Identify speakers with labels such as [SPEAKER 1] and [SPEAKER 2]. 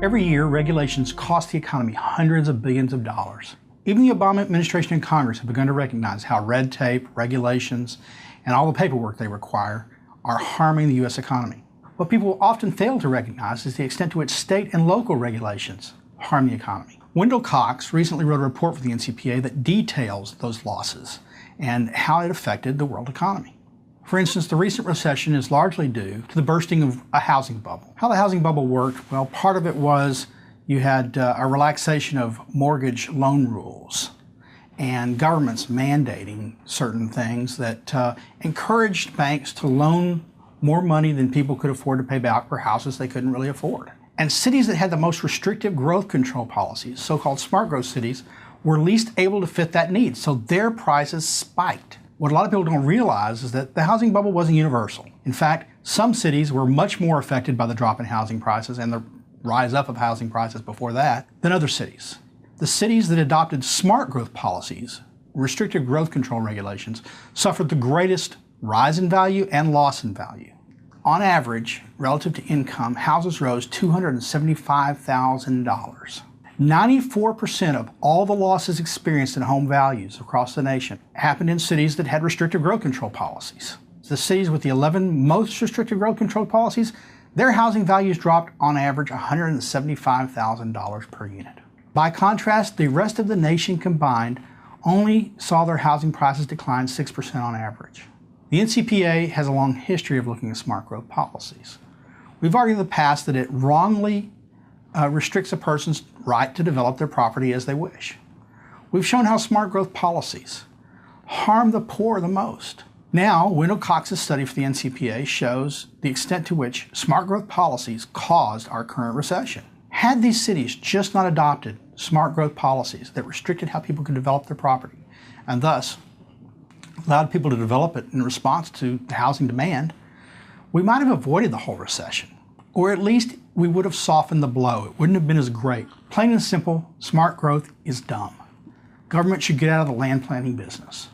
[SPEAKER 1] Every year, regulations cost the economy hundreds of billions of dollars. Even the Obama administration and Congress have begun to recognize how red tape, regulations, and all the paperwork they require are harming the U.S. economy. What people often fail to recognize is the extent to which state and local regulations harm the economy. Wendell Cox recently wrote a report for the NCPA that details those losses and how it affected the world economy. For instance, the recent recession is largely due to the bursting of a housing bubble. How the housing bubble worked, well, part of it was you had a relaxation of mortgage loan rules and governments mandating certain things that encouraged banks to loan more money than people could afford to pay back for houses they couldn't really afford. And cities that had the most restrictive growth control policies, so-called smart growth cities, were least able to fit that need, so their prices spiked. What a lot of people don't realize is that the housing bubble wasn't universal. In fact, some cities were much more affected by the drop in housing prices and the rise up of housing prices before that than other cities. The cities that adopted smart growth policies, restricted growth control regulations, suffered the greatest rise in value and loss in value. On average, relative to income, houses rose $275,000. 94% of all the losses experienced in home values across the nation happened in cities that had restrictive growth control policies. The cities with the 11 most restrictive growth control policies, their housing values dropped on average $175,000 per unit. By contrast, the rest of the nation combined only saw their housing prices decline 6% on average. The NCPA has a long history of looking at smart growth policies. We've argued in the past that it wrongly restricts a person's right to develop their property as they wish. We've shown how smart growth policies harm the poor the most. Now, Wendell Cox's study for the NCPA shows the extent to which smart growth policies caused our current recession. Had these cities just not adopted smart growth policies that restricted how people could develop their property, and thus allowed people to develop it in response to the housing demand, we might have avoided the whole recession. Or at least we would have softened the blow. It wouldn't have been as great. Plain and simple, smart growth is dumb. Government should get out of the land planning business.